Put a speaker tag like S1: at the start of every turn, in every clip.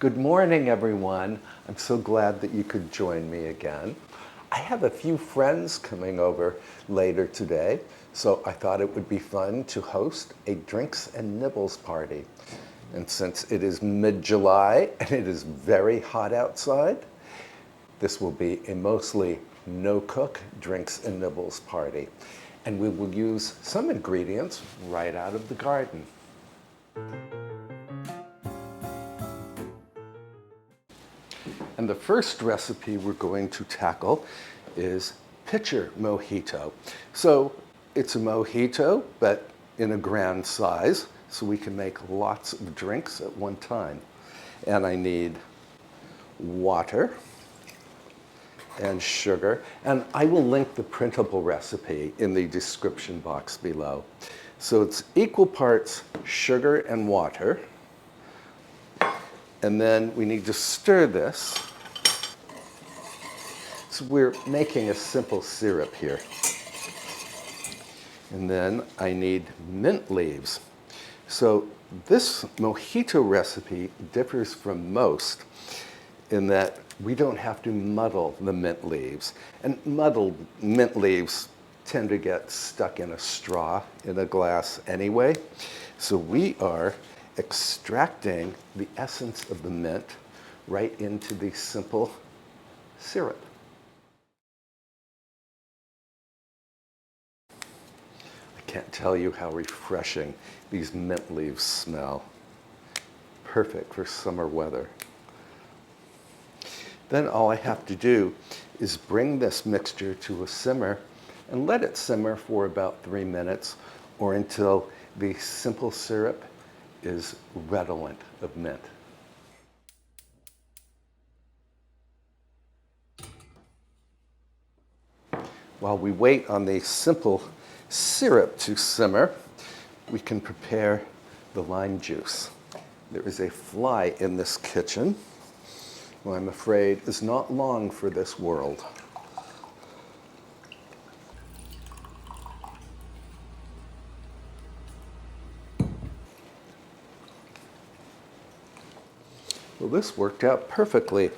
S1: Good morning, everyone. I'm so glad that you could join me again. I have a few friends coming over later today, so I thought it would be fun to host a drinks and nibbles party. And since it is mid-July and it is very hot outside, this will be a mostly no-cook drinks and nibbles party. And we will use some ingredients right out of the garden. And the first recipe we're going to tackle is pitcher mojito. So it's a mojito, but in a grand size, so we can make lots of drinks at one time. And I need water and sugar, and I will link the printable recipe in the description box below. So it's equal parts sugar and water, and then we need to stir this. So we're making a simple syrup here. And then I need mint leaves. So this mojito recipe differs from most in that we don't have to muddle the mint leaves. And muddled mint leaves tend to get stuck in a straw in a glass anyway. So we are extracting the essence of the mint right into the simple syrup. I can't tell you how refreshing these mint leaves smell. Perfect for summer weather. Then all I have to do is bring this mixture to a simmer and let it simmer for about 3 minutes or until the simple syrup is redolent of mint. While we wait on the simple syrup to simmer, we can prepare the lime juice. There is a fly in this kitchen, who I'm afraid is not long for this world. Well, this worked out perfectly.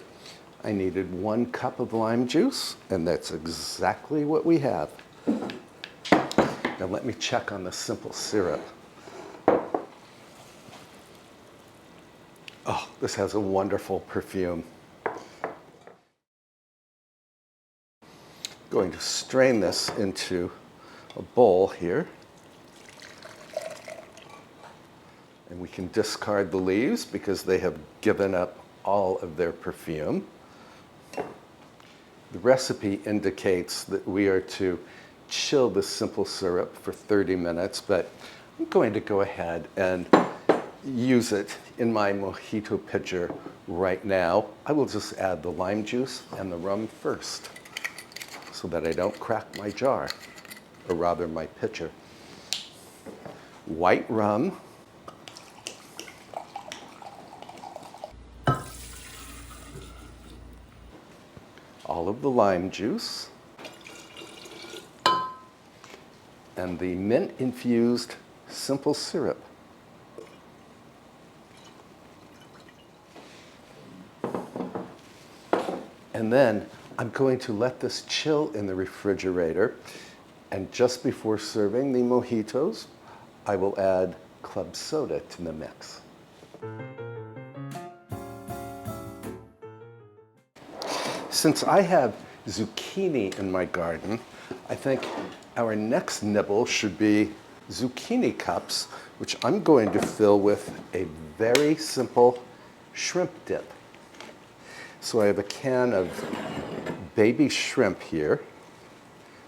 S1: I needed 1 cup of lime juice, and that's exactly what we have. Now let me check on the simple syrup. Oh, this has a wonderful perfume. Going to strain this into a bowl here. And we can discard the leaves because they have given up all of their perfume. The recipe indicates that we are to chill the simple syrup for 30 minutes, but I'm going to go ahead and use it in my mojito pitcher right now. I will just add the lime juice and the rum first so that I don't crack my jar, or rather my pitcher. White rum, all of the lime juice, and the mint-infused simple syrup. And then I'm going to let this chill in the refrigerator, and just before serving the mojitos, I will add club soda to the mix. Since I have zucchini in my garden, I think our next nibble should be zucchini cups, which I'm going to fill with a very simple shrimp dip. So I have a can of baby shrimp here.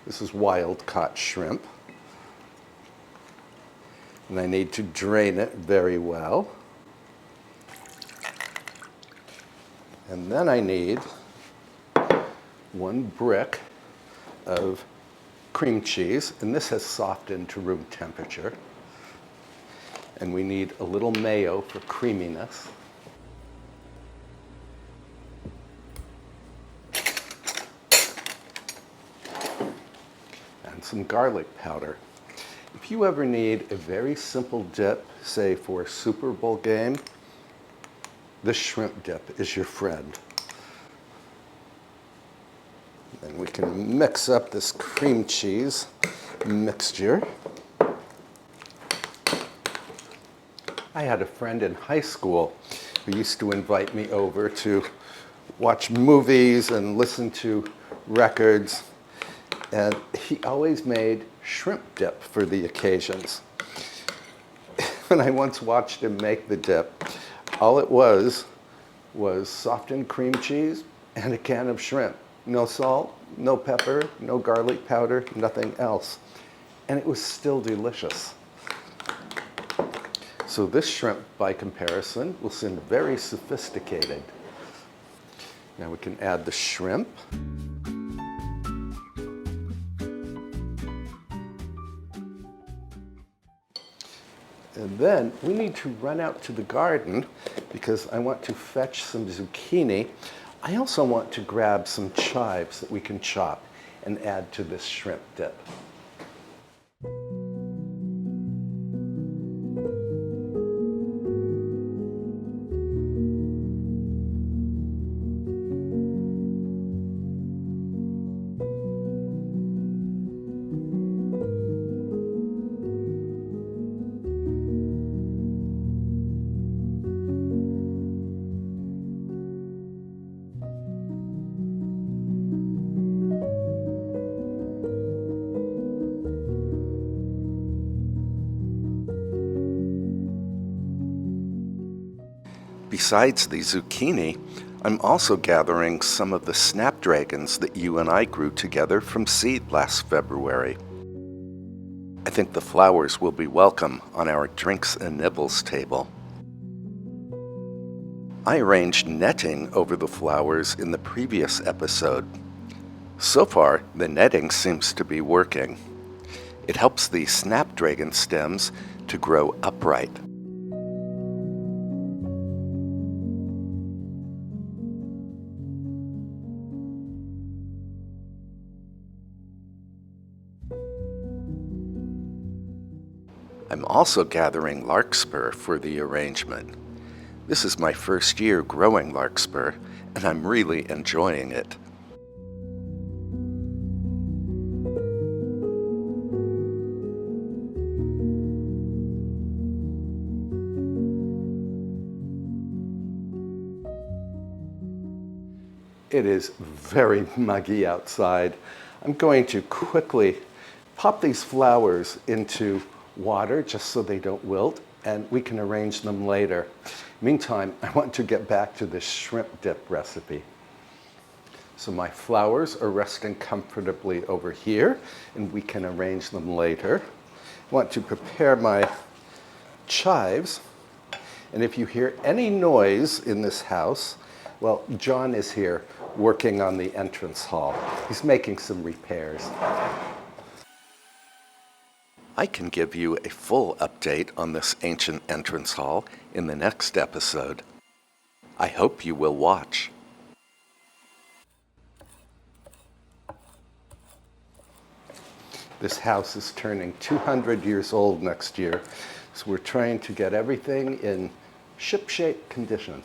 S1: This is wild-caught shrimp. And I need to drain it very well. And then I need 1 brick of cream cheese, and this has softened to room temperature. And we need a little mayo for creaminess. And some garlic powder. If you ever need a very simple dip, say for a Super Bowl game, the shrimp dip is your friend. And we can mix up this cream cheese mixture. I had a friend in high school who used to invite me over to watch movies and listen to records, and he always made shrimp dip for the occasions. And I once watched him make the dip. All it was softened cream cheese and a can of shrimp. No salt, no pepper, no garlic powder, nothing else. And it was still delicious. So this shrimp, by comparison, will seem very sophisticated. Now we can add the shrimp. And then we need to run out to the garden because I want to fetch some zucchini. I also want to grab some chives that we can chop and add to this shrimp dip. Besides the zucchini, I'm also gathering some of the snapdragons that you and I grew together from seed last February. I think the flowers will be welcome on our drinks and nibbles table. I arranged netting over the flowers in the previous episode. So far, the netting seems to be working. It helps the snapdragon stems to grow upright. I'm also gathering larkspur for the arrangement. This is my first year growing larkspur, and I'm really enjoying it. It is very muggy outside. I'm going to quickly pop these flowers into water just so they don't wilt, and we can arrange them later. Meantime, I want to get back to this shrimp dip recipe. So my flowers are resting comfortably over here, and we can arrange them later. I want to prepare my chives, and if you hear any noise in this house, well, John is here working on the entrance hall. He's making some repairs. I can give you a full update on this ancient entrance hall in the next episode. I hope you will watch. This house is turning 200 years old next year, so we're trying to get everything in ship-shape condition.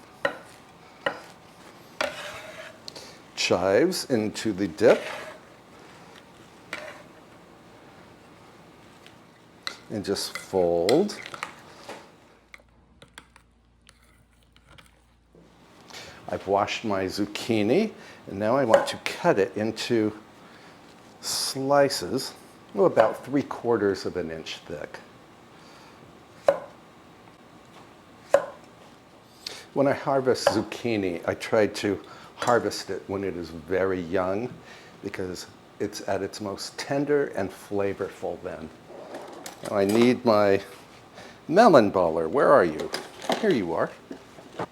S1: Chives into the dip. And just fold. I've washed my zucchini, and now I want to cut it into slices, about 3/4 of an inch thick. When I harvest zucchini, I try to harvest it when it is very young because it's at its most tender and flavorful then. Now I need my melon baller. Where are you? Here you are.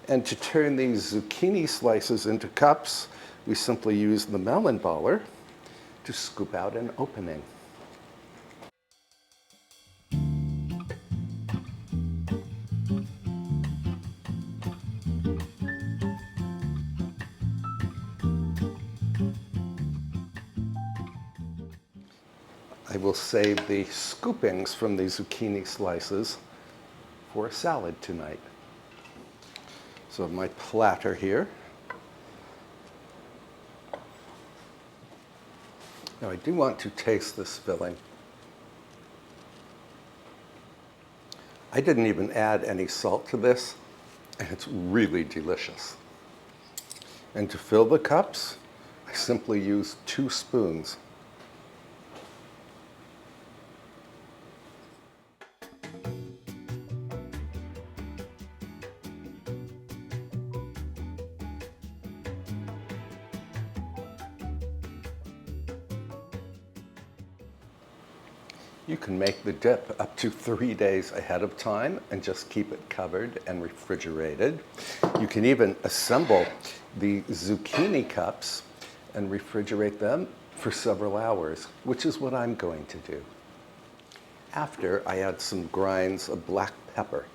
S1: And to turn these zucchini slices into cups, we simply use the melon baller to scoop out an opening. I will save the scoopings from the zucchini slices for a salad tonight. So my platter here. Now I do want to taste this filling. I didn't even add any salt to this, and it's really delicious. And to fill the cups, I simply use 2 spoons. You can make the dip up to 3 days ahead of time and just keep it covered and refrigerated. You can even assemble the zucchini cups and refrigerate them for several hours, which is what I'm going to do. After, I add some grinds of black pepper.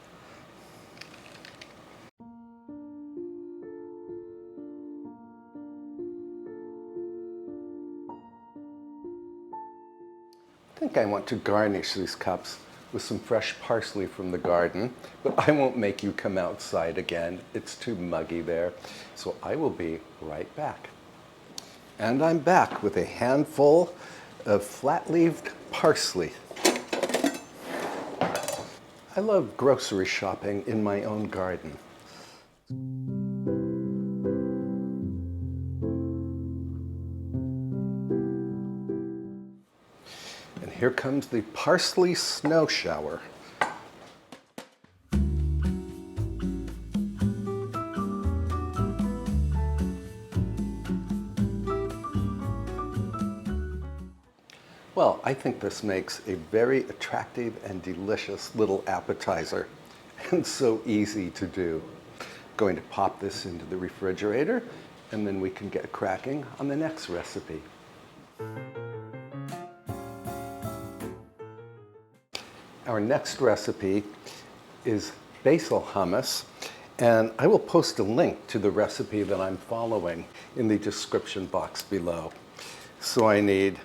S1: I think I want to garnish these cups with some fresh parsley from the garden, but I won't make you come outside again. It's too muggy there. So I will be right back. And I'm back with a handful of flat-leaved parsley. I love grocery shopping in my own garden. And here comes the parsley snow shower. Well, I think this makes a very attractive and delicious little appetizer, and so easy to do. Going to pop this into the refrigerator, and then we can get cracking on the next recipe. Our next recipe is basil hummus, and I will post a link to the recipe that I'm following in the description box below. So I need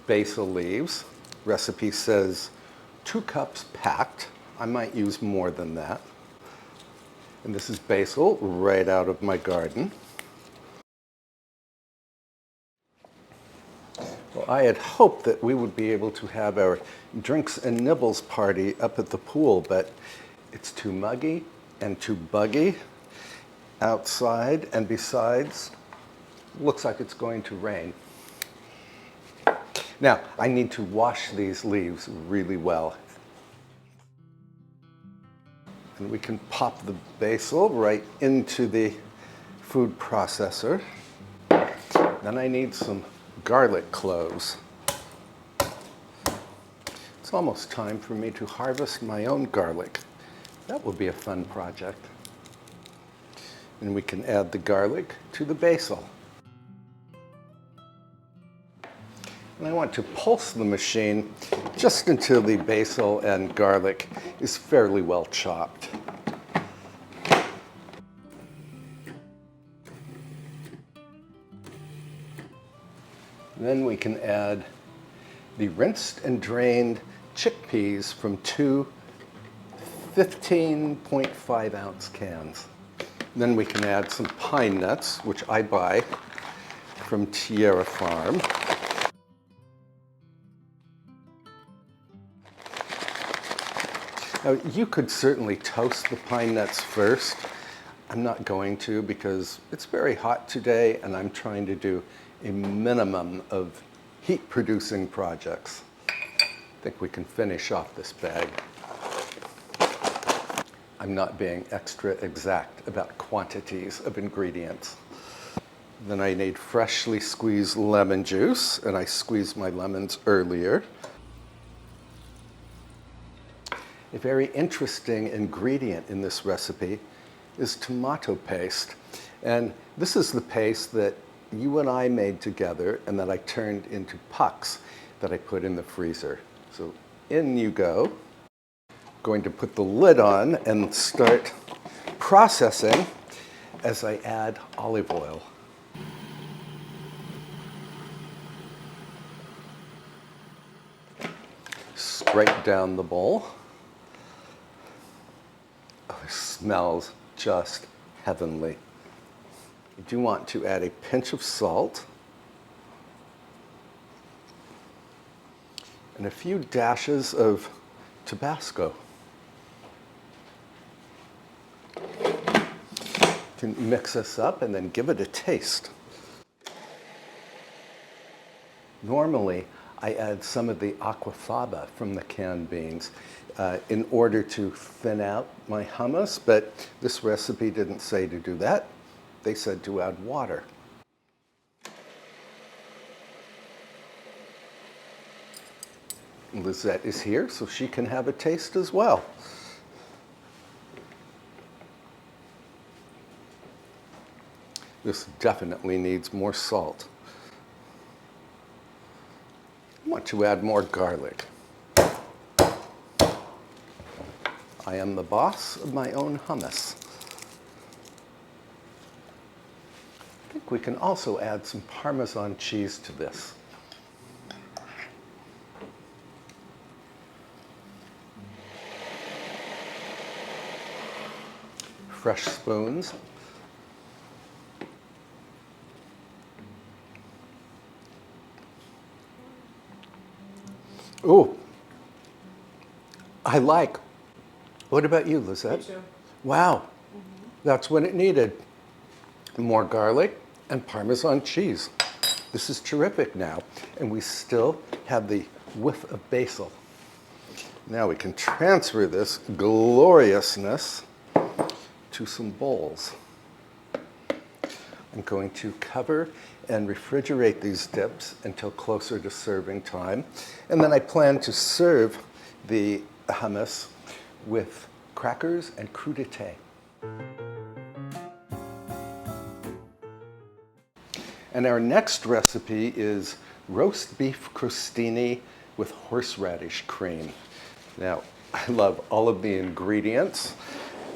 S1: basil leaves. Recipe says 2 cups packed. I might use more than that. And this is basil right out of my garden. Well, I had hoped that we would be able to have our drinks and nibbles party up at the pool, but it's too muggy and too buggy outside, and besides, looks like it's going to rain. Now, I need to wash these leaves really well. And we can pop the basil right into the food processor. Then I need some garlic cloves. It's almost time for me to harvest my own garlic. That will be a fun project. And we can add the garlic to the basil. And I want to pulse the machine just until the basil and garlic is fairly well chopped. Then we can add the rinsed and drained chickpeas from 2 15.5 ounce cans. Then we can add some pine nuts, which I buy from Tierra Farm. Now, you could certainly toast the pine nuts first. I'm not going to because it's very hot today and I'm trying to do a minimum of heat-producing projects. I think we can finish off this bag. I'm not being extra exact about quantities of ingredients. Then I need freshly squeezed lemon juice, and I squeezed my lemons earlier. A very interesting ingredient in this recipe is tomato paste. And this is the paste that you and I made together and that I turned into pucks that I put in the freezer. So in you go. Going to put the lid on and start processing as I add olive oil. Straight down the bowl. Oh, it smells just heavenly. You do want to add a pinch of salt and a few dashes of Tabasco. You can mix this up and then give it a taste. Normally, I add some of the aquafaba from the canned beans in order to thin out my hummus, but this recipe didn't say to do that. They said to add water. Lizette is here, so she can have a taste as well. This definitely needs more salt. I want to add more garlic. I am the boss of my own hummus. I think we can also add some Parmesan cheese to this. Fresh spoons. Oh, I like. What about you, Lizette?
S2: Me too.
S1: Wow, that's what it needed. More garlic and Parmesan cheese. This is terrific now. And we still have the whiff of basil. Now we can transfer this gloriousness to some bowls. I'm going to cover and refrigerate these dips until closer to serving time. And then I plan to serve the hummus with crackers and crudité. And our next recipe is roast beef crustini with horseradish cream. Now, I love all of the ingredients,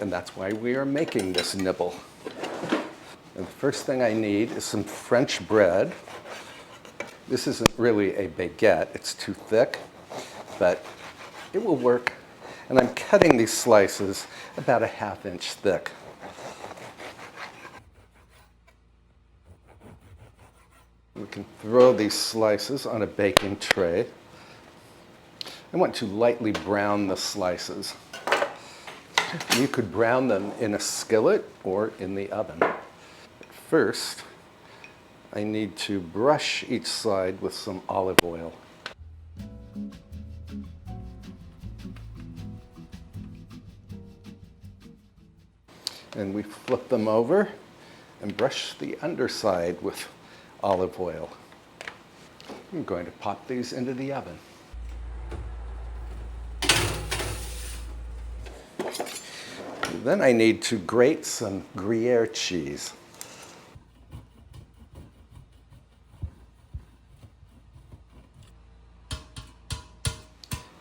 S1: and that's why we are making this nibble. And the first thing I need is some French bread. This isn't really a baguette, it's too thick, but it will work. And I'm cutting these slices about a ½ inch thick. We can throw these slices on a baking tray. I want to lightly brown the slices. You could brown them in a skillet or in the oven. First, I need to brush each side with some olive oil. And we flip them over and brush the underside with olive oil. I'm going to pop these into the oven. And then I need to grate some Gruyere cheese.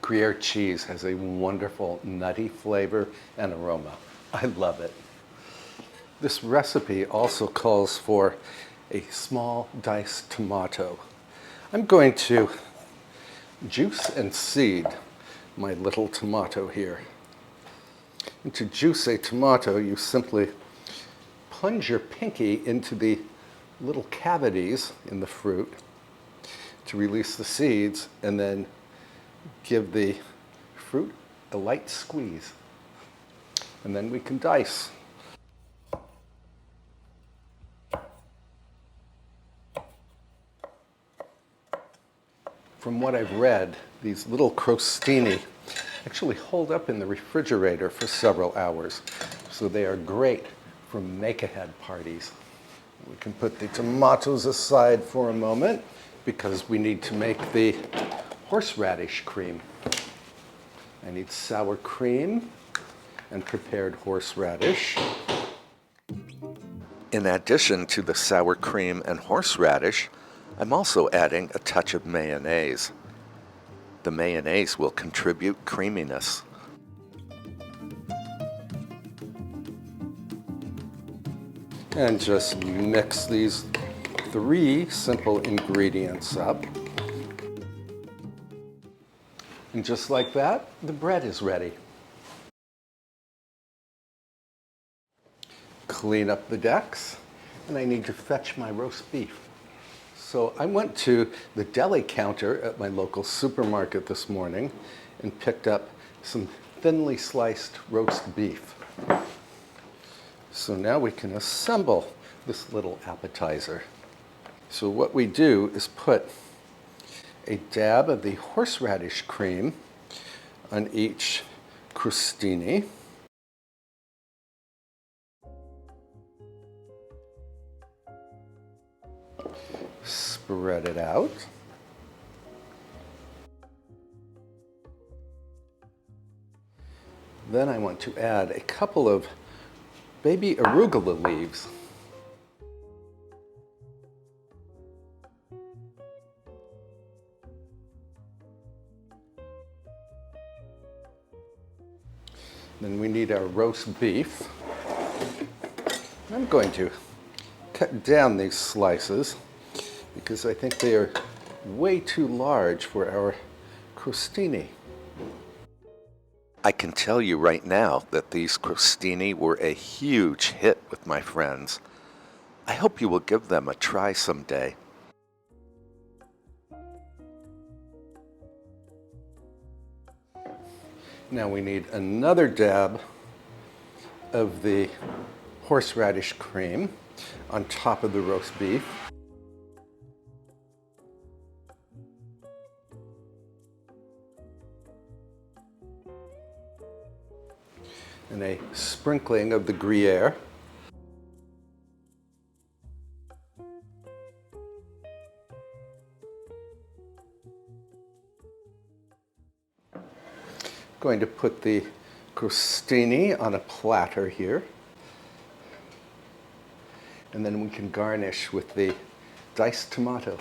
S1: Gruyere cheese has a wonderful nutty flavor and aroma. I love it. This recipe also calls for a small diced tomato. I'm going to juice and seed my little tomato here. And to juice a tomato, you simply plunge your pinky into the little cavities in the fruit to release the seeds, and then give the fruit a light squeeze. And then we can dice. From what I've read, these little crostini actually hold up in the refrigerator for several hours. So they are great for make-ahead parties. We can put the tomatoes aside for a moment because we need to make the horseradish cream. I need sour cream and prepared horseradish. In addition to the sour cream and horseradish, I'm also adding a touch of mayonnaise. The mayonnaise will contribute creaminess. And just mix these 3 simple ingredients up. And just like that, the bread is ready. clean up the decks, and I need to fetch my roast beef. So I went to the deli counter at my local supermarket this morning and picked up some thinly sliced roast beef. So now we can assemble this little appetizer. So what we do is put a dab of the horseradish cream on each crustini. Spread it out. Then I want to add a couple of baby arugula leaves. Then we need our roast beef. I'm going to cut down these slices because I think they are way too large for our crostini. I can tell you right now that these crostini were a huge hit with my friends. I hope you will give them a try someday. Now we need another dab of the horseradish cream on top of the roast beef. And a sprinkling of the Gruyere. Going to put the crostini on a platter here. And then we can garnish with the diced tomato.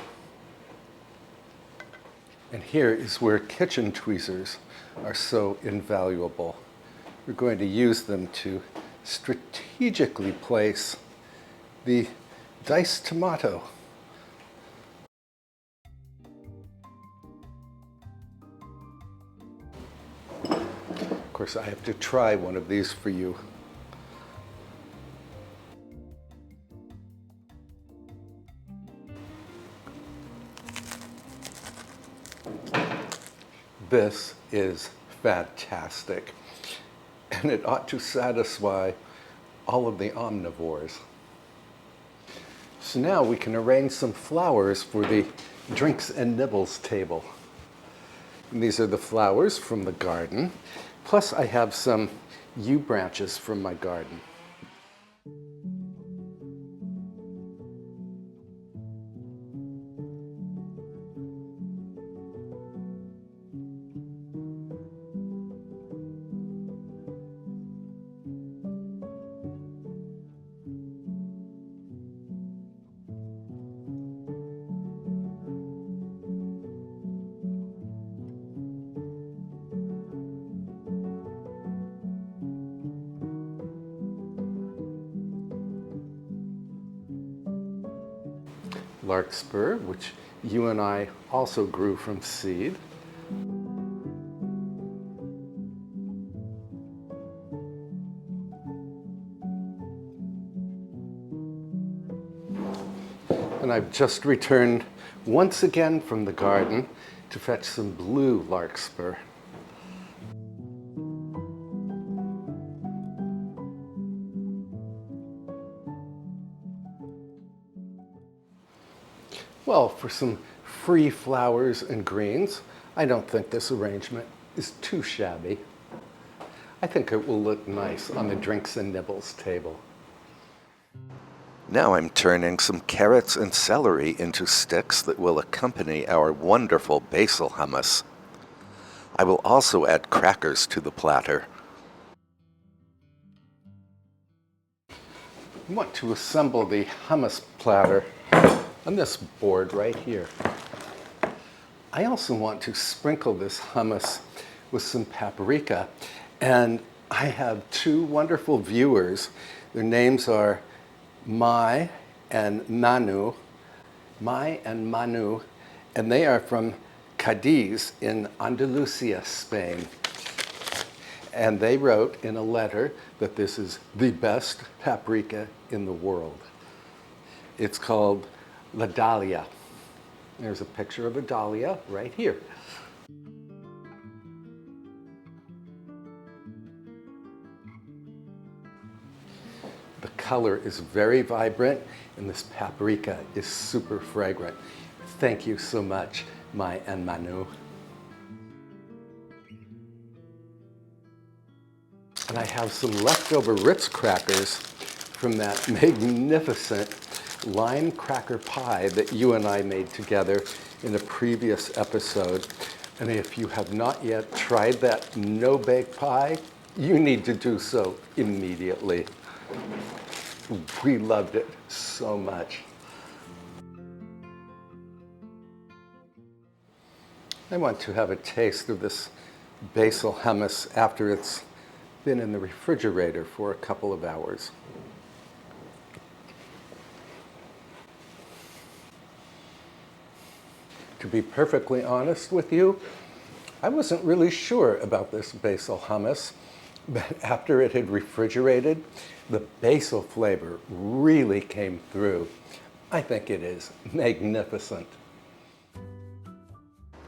S1: And here is where kitchen tweezers are so invaluable. We're going to use them to strategically place the diced tomato. Of course, I have to try one of these for you. This is fantastic, and it ought to satisfy all of the omnivores. So now we can arrange some flowers for the drinks and nibbles table. And these are the flowers from the garden, plus I have some yew branches from my garden. Larkspur, which you and I also grew from seed. And I've just returned once again from the garden to fetch some blue larkspur. Well, for some free flowers and greens, I don't think this arrangement is too shabby. I think it will look nice on the drinks and nibbles table. Now I'm turning some carrots and celery into sticks that will accompany our wonderful basil hummus. I will also add crackers to the platter. I want to assemble the hummus platter on this board right here. I also want to sprinkle this hummus with some paprika, and I have two wonderful viewers. Their names are Mai and Manu, and they are from Cadiz in Andalusia, Spain. And they wrote in a letter that this is the best paprika in the world. It's called La Dahlia. There's a picture of a dahlia right here. The color is very vibrant, and this paprika is super fragrant. Thank you so much, Mai and Manu. And I have some leftover Ritz crackers from that magnificent lime cracker pie that you and I made together in a previous episode. And if you have not yet tried that no-bake pie, you need to do so immediately. We loved it so much. I want to have a taste of this basil hummus after it's been in the refrigerator for a couple of hours. To be perfectly honest with you, I wasn't really sure about this basil hummus, but after it had refrigerated, the basil flavor really came through. I think it is magnificent.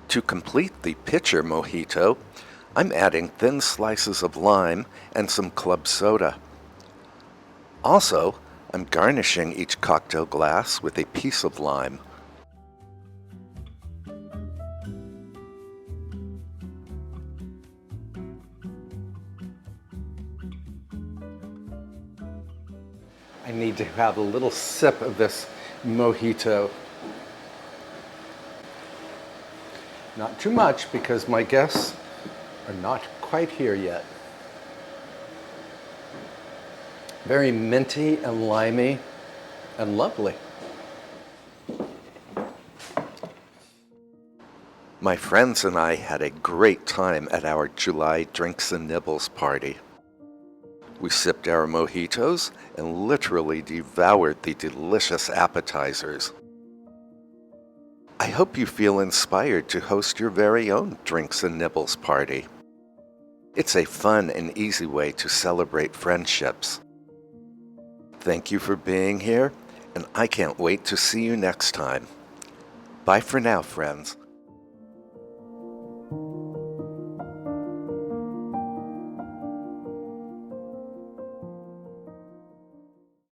S1: To complete the pitcher mojito, I'm adding thin slices of lime and some club soda. Also, I'm garnishing each cocktail glass with a piece of lime. I need to have a little sip of this mojito. Not too much because my guests are not quite here yet. Very minty and limey and lovely. My friends and I had a great time at our July Drinks and Nibbles party. We sipped our mojitos and literally devoured the delicious appetizers. I hope you feel inspired to host your very own Drinks and Nibbles party. It's a fun and easy way to celebrate friendships. Thank you for being here, and I can't wait to see you next time. Bye for now, friends.